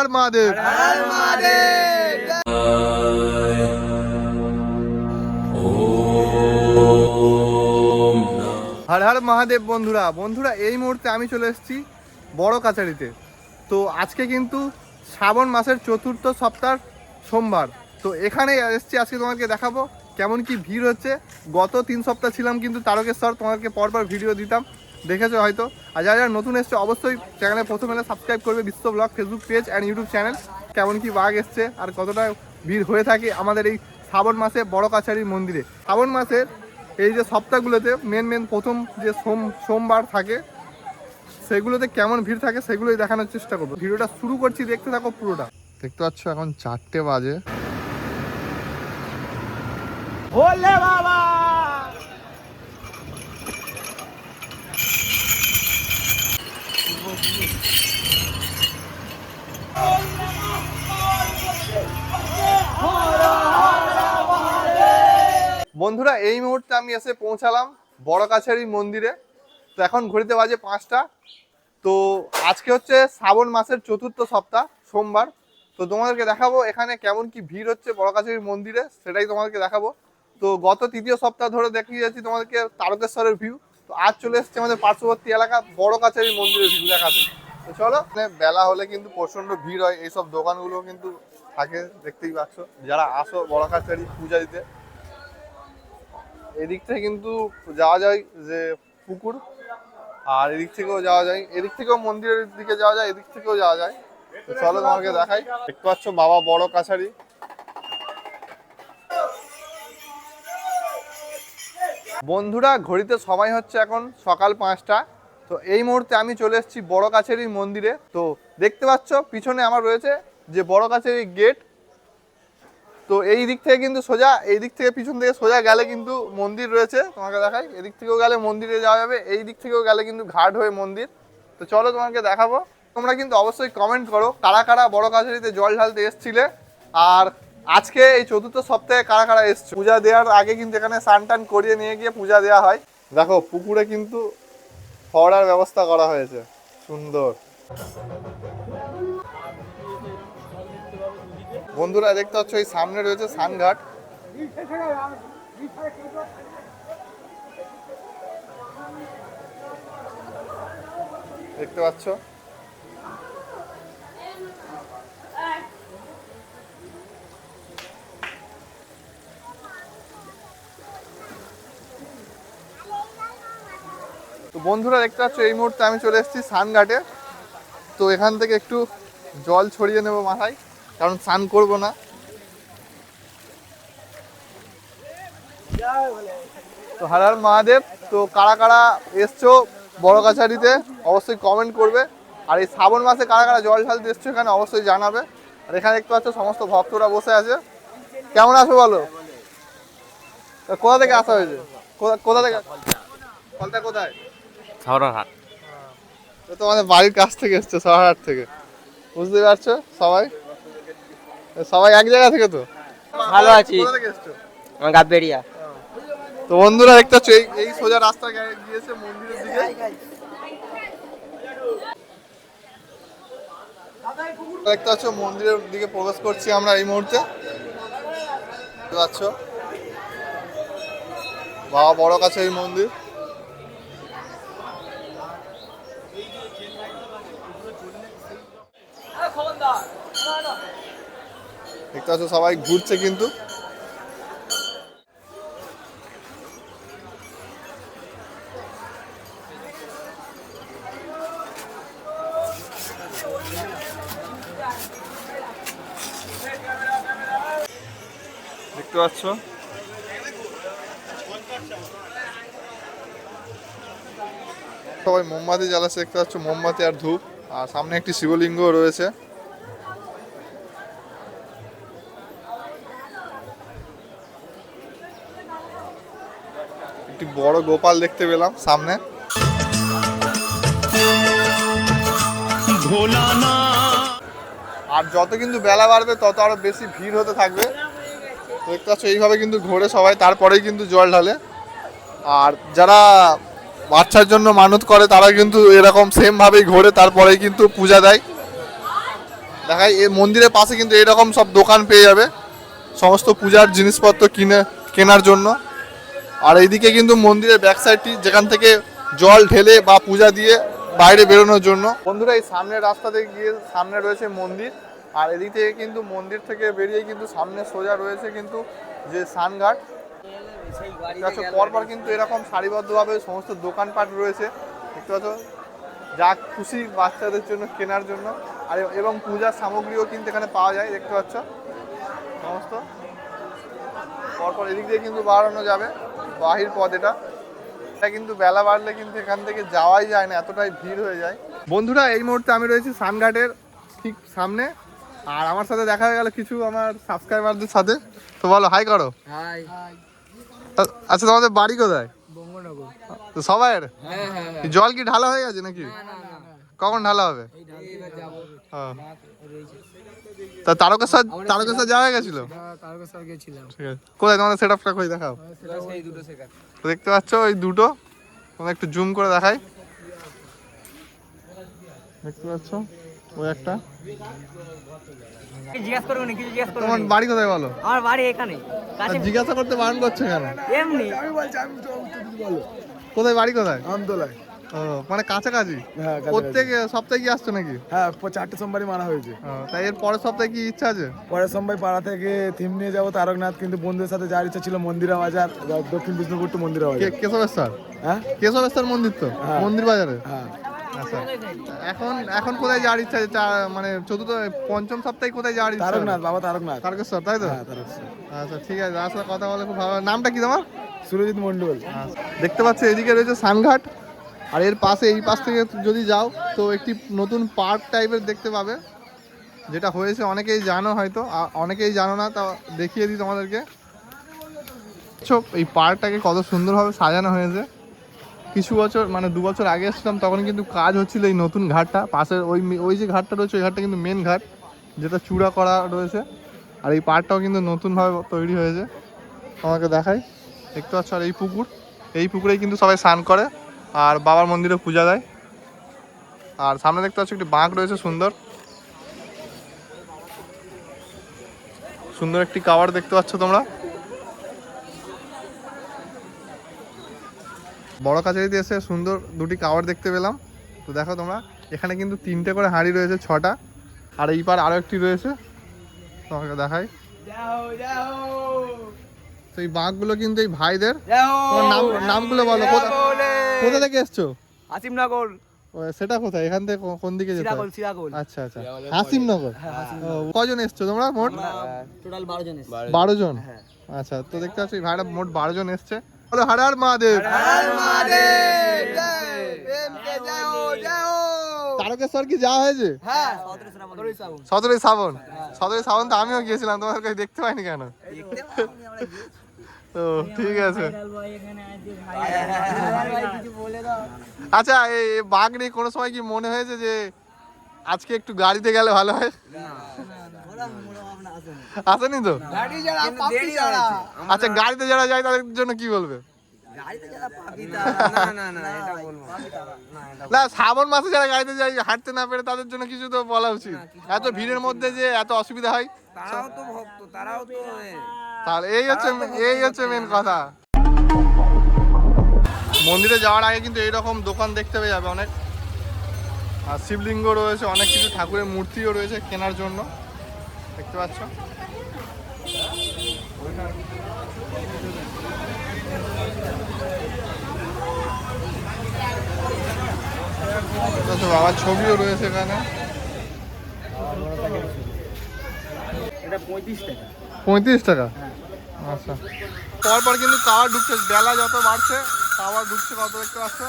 হর মহাদেব। হর হর মহাদেব। বন্ধুরা এই মুহূর্তে আমি চলে এসেছি বড় কাছারিতে। তো আজকে কিন্তু শ্রাবণ মাসের চতুর্থ সপ্তাহ সোমবার। তো এখানে এসেছি, আজকে তোমাকে দেখাবো কেমন কি ভিড় হচ্ছে। গত 3 সপ্তাহ ছিলাম কিন্তু তারকেশ্বর, তোমাদেরকে পরপর ভিডিও দিতাম, দেখেছো হয়তো। আর যারা যারা নতুন এসছে অবশ্যই চ্যানেলে প্রথম এলে সাবস্ক্রাইব করবে বিশ্ব blog Facebook page and YouTube channel. কেমন কি বাঘ এসছে আর কতটা ভিড় হয়ে থাকে আমাদের এই শ্রাবণ মাসে বড় কাছারির মন্দিরে। শ্রাবণ মাসের এই যে সপ্তাহগুলোতে মেন প্রথম যে সোমবার থাকে সেগুলোতে কেমন ভিড় থাকে সেগুলোই দেখানোর চেষ্টা করবো। ভিডিওটা শুরু করছি, দেখতে থাকো পুরোটা। দেখতে পাচ্ছ এখন 4টে বাজে। ভোলে বাবা বন্ধুরা এই মুহূর্তে আমি এসে পৌঁছালাম বড় কাছারি মন্দিরে। তো এখন ঘড়িতে বাজে 5টা। তো আজকে হচ্ছে শ্রাবণ মাসের চতুর্থ সপ্তাহ সোমবার। তো তোমাদেরকে দেখাবো এখানে কেমন কি ভিড় হচ্ছে বড় কাছারি মন্দিরে, সেটাই তোমাদেরকে দেখাবো। তো গত তৃতীয় সপ্তাহ ধরে দেখিয়ে যাচ্ছি তোমাদেরকে তারকেশ্বরের ভিউ। তো আজ চলে এসেছে আমাদের পার্শ্ববর্তী এলাকা বড় কাছারি মন্দিরের ভিউ দেখাতে। তো চলো। বেলা হলে কিন্তু প্রচন্ড ভিড় হয়, এইসব দোকানগুলো কিন্তু থাকে, দেখতেই পাচ্ছ। যারা আসো বড় কাছারি পূজা দিতে, এদিক থেকে কিন্তু যাওয়া যায় যে পুকুর, আর এদিক থেকেও যাওয়া যায়, এদিক থেকেও মন্দিরের দিকে যাওয়া যায়, এদিক থেকেও যাওয়া যায়। তো চলো তোমাকে দেখাই। দেখতে পাচ্ছ বাবা বড় কাছারি। বন্ধুরা ঘড়িতে সময় হচ্ছে এখন সকাল 5টা। তো এই মুহূর্তে আমি চলে এসেছি বড় কাছারির মন্দিরে। তো দেখতে পাচ্ছ পিছনে আমার রয়েছে যে বড় কাছারির গেট। তো এই দিক থেকে কিন্তু সোজা, এই দিক থেকে পিছন থেকে সোজা গেলে কিন্তু মন্দির রয়েছে, তোমাকে দেখাই। এদিক থেকেও গেলে মন্দিরে যাওয়া যাবে, এই দিক থেকেও গেলে কিন্তু ঘাট হয়ে মন্দির। তো চলো তোমাকে দেখাবো। তোমরা কিন্তু অবশ্যই কমেন্ট করো কারা কারা বড় কাছারিতে জল ঢালতে এসছিলে, আর আজকে এই চতুর্থ সপ্তাহে কারা কারা এসছো। পূজা দেওয়ার আগে কিন্তু এখানে স্নান টান করিয়ে নিয়ে গিয়ে পূজা দেওয়া হয়। দেখো পুকুরে কিন্তু ফওয়ারার ব্যবস্থা করা হয়েছে, সুন্দর। বন্ধুরা দেখতে পাচ্ছ এই সামনে রয়েছে স্নানঘাট। দেখতে পাচ্ছ তো বন্ধুরা দেখতে পাচ্ছ এই মুহূর্তে আমি চলে এসেছি স্নানঘাটে। তো এখান থেকে একটু জল ছড়িয়ে নেবো মাথায়, কারণ স্নান করবো না। তো হর হর মহাদেব। তো কারা কারা এসছো বড় কাছারিতে অবশ্যই কমেন্ট করবে, আর এই শ্রাবণ মাসে কারা কারা জল ঢালতে এসছো এখানে অবশ্যই জানাবে। আর এখানে দেখতে পাচ্ছ সমস্ত ভক্তরা বসে আছে। কেমন আছো বলো? কোথা থেকে আসা হয়েছে? কোথা থেকে? ফলটা কোথায়? সরারহাট। তো তোমাদের বাড়ির কাছ থেকে এসছো, সরারহাট থেকে, বুঝতে পারছো। সবাই সবাই এক জায়গা থেকে। তো ভালো আছি। কোথা থেকে এসছো? গাববেড়িয়া। তো বন্ধুরা দেখতে পাচ্ছ এই সোজা রাস্তা গিয়েছে মন্দিরের দিকে। দেখতে পাচ্ছ মন্দিরের দিকে প্রবেশ করছি আমরা এই মুহূর্তে। দেখতে পাচ্ছ বাবা বড় কাছারি মন্দির। দেখতে পাচ্ছ সবাই ঘুরছে কিন্তু। দেখতে পাচ্ছ সবাই মোমবাতি জ্বালাচ্ছে। দেখতে পাচ্ছ মোমবাতি আর ধূপ, আর সামনে একটি শিবলিঙ্গ রয়েছে। একটি বড় গোপাল দেখতে পেলাম সামনে। আর যত কিন্তু বেলা বাড়বে তত আরো বেশি ভিড় হতে থাকবে। দেখতে পাচ্ছ এইভাবে কিন্তু ঘোরে সবাই, তারপরেই কিন্তু জল ঢালে। আর যারা বাচ্চার জন্য মানত করে তারা কিন্তু এরকম সেম ভাবেই ঘোরে, তারপরেই কিন্তু পূজা দেয়। দেখাই, এই মন্দিরের পাশে কিন্তু এরকম সব দোকান পেয়ে যাবে সমস্ত পূজার জিনিসপত্র কেনার জন্য। আর এইদিকে কিন্তু মন্দিরের ব্যাক সাইডটি, যেখান থেকে জল ঢেলে বা পূজা দিয়ে বাইরে বেরোনোর জন্য। বন্ধুরা, এই সামনের রাস্তাতে গিয়ে সামনে রয়েছে মন্দির, আর এদিক থেকে কিন্তু মন্দির থেকে বেরিয়ে কিন্তু সামনে সোজা রয়েছে কিন্তু যে স্নানঘাট। পরপর কিন্তু এরকম সারিবদ্ধভাবে সমস্ত দোকানপাট রয়েছে, দেখতে পাচ্ছ, যা খুশি বাচ্চাদের জন্য কেনার জন্য। আর এবং পূজার সামগ্রীও কিন্তু এখানে পাওয়া যায়, দেখতে পাচ্ছ সমস্ত। পরপর এদিক দিয়ে কিন্তু বাড়ানো যাবে বাহির পথ। এটা কিন্তু বেলা বাড়লে কিন্তু এখান থেকে যাওয়াই যায় না, এতটাই ভিড় হয়ে যায়। বন্ধুরা, এই মুহূর্তে আমি রয়েছি স্নানঘাটের ঠিক সামনে, আর আমার সাথে দেখা হয়ে গেল কিছু আমার সাবস্ক্রাইবারদের সাথে। তো বলো হাই করো। হাই। আচ্ছা, তোমাদের বাড়ি কোথায়? বঙ্গনগর। তো সবাইয়ের হ্যাঁ। জল কি ঢালা হয়ে গেছে নাকি? না। কখন ঢালা হবে? এইবার যাবো। ও। তা তারকেশ্বর যাওয়া হয়ে গেছিল? তারকেশ্বর গেছিলাম। ঠিক আছে, কোথায় তোমাদের সেট আপটা কই দেখাও। সেটা সেই দুটো শেখা। তো দেখতে পাচ্ছ ওই দুটো, তোমাদের একটু জুম করে দেখাই, দেখতে পাচ্ছ ওই একটা। জিজ্ঞাসা করবো না, কিছু জিজ্ঞাসা করবো। তোমার বাড়ি কোথায় বলো? আমার বাড়ি এখানে। জিজ্ঞাসা করতে বারণ করছো কেন? এমনি। কোথায় বাড়ি কোথায়? আমতলায়। ও, মানে কাছাকাছি। হ্যাঁ, প্রত্যেক সপ্তাহে কি আসছো নাকি? হ্যাঁ, 4টে সোমবারই মারা হয়েছে। ও, তাই এর পরের সপ্তাহে কি ইচ্ছা আছে? পরের সোমবার পাড়া থেকে থিম নিয়ে যাবো তারকনাথ, কিন্তু বন্ধুদের সাথে যাওয়ার ইচ্ছা ছিল মন্দিরা বাজার, দক্ষিণ বিষ্ণুপুর টু মন্দিরা বাজার। কেশবেশ্বর? হ্যাঁ কেশবেশ্বর মন্দির তো, হ্যাঁ। মন্দির বাজারে। হ্যাঁ, আচ্ছা, এখন কোথায় যাওয়ার ইচ্ছা আছে? মানে চতুর্থ পঞ্চম সপ্তাহে কোথায় যাওয়ার ইচ্ছা? তারকনাথ, বাবা তারকনাথ। তারকেশ্বর, তাই তো? হ্যাঁ, তারকেশ্বর। আচ্ছা, ঠিক আছে, আসলে কথা বলে খুব ভালো। নামটা কি তোমার? সুরজিৎ মন্ডল। দেখতে পাচ্ছ এদিকে রয়েছে স্নানঘাট, আর এর পাশে এই পাশ থেকে যদি যাও তো একটি নতুন পার্ক টাইপের দেখতে পাবে, যেটা হয়েছে অনেকেই জানো হয়তো, অনেকেই জানো না, তা দেখিয়ে দিই তোমাদেরকে। এই পার্কটাকে কত সুন্দরভাবে সাজানো হয়েছে। কিছু বছর, মানে 2 বছর আগে এসেছিলাম, তখন কিন্তু কাজ হচ্ছিল এই নতুন ঘাটটা। পাশের ওই যে ঘাটটা রয়েছে, ওই ঘাটটা কিন্তু মেন ঘাট, যেটা চূড়া করা রয়েছে। আর এই পার্কটাও কিন্তু নতুনভাবে তৈরি হয়েছে, আমাকে দেখাই, দেখতে পাচ্ছ। আর এই পুকুরেই কিন্তু সবাই স্নান করে আর বাবার মন্দিরে পূজা দেয়। আর সামনে দেখতে পাচ্ছ একটি বাঁক রয়েছে, সুন্দর একটি কাওয়াড় দেখতে পাচ্ছ তোমরা। বড় কাছারিতে এসে সুন্দর দুটি কাওয়াড় দেখতে পেলাম। তো দেখো তোমরা, এখানে কিন্তু 3টে করে হাঁড়ি রয়েছে, 6টা। আর এই পার আরো একটি রয়েছে, তোমাকে দেখাই। তো এই বাঁকগুলো কিন্তু এই ভাইদের। তোমার নামগুলো বলো, কোথা থেকে এসছো? আসিমনগর। সেটা কোথায়? এখান থেকে কোন দিকে যেতে হয়? সিরাগোল। আচ্ছা, হাসিমনগর। কজন এসছো তোমরা? মোট টোটাল 12 জন এসেছে। 12 জন। আচ্ছা, তো দেখতে পাচ্ছি ভাইরা মোট 12 জন এসছে। বলো হর হর মহাদেব। তারকেশ্বর কি যাওয়া হয়েছে? হ্যাঁ, 17ই শ্রাবণ তো আমিও গিয়েছিলাম, তোমার কাছে দেখতে পাইনি কেন? তো ঠিক আছে। আচ্ছা, এই বাঘ নিয়ে কোনো সময় কি মনে হয়েছে যে আজকে একটু গাড়িতে গেলে ভালো হয়? আসেনি তো? আচ্ছা, গাড়িতে যারা যায় তাদের জন্য কি বলবে? না, শ্রাবণ মাসে যারা গাড়িতে যায়, হাঁটতে না পেরে, তাদের জন্য কিছু তো বলা উচিত। এত ভিড়ের মধ্যে যে এত অসুবিধা হয়, তারাও তো ভক্ত, তারাও তো তাহলে এই হচ্ছে মেন কথা। মন্দিরে যাওয়ার আগে কিন্তু এইরকম দোকান দেখতে পেয়ে যাবে অনেক। আর শিবলিঙ্গ রয়েছে, অনেক কিছু ঠাকুরের মূর্তিও রয়েছে কেনার জন্য, দেখতে পাচ্ছ। বাবার ছবিও রয়েছে এখানে। এটা 35 টাকা। 35 টাকা? আচ্ছা। পরপর কিন্তু কাওয়াড় ঢুকছে, বেলা যত বাড়ছে কাওয়াড় ঢুকছে, কত দেখতে পাচ্ছ।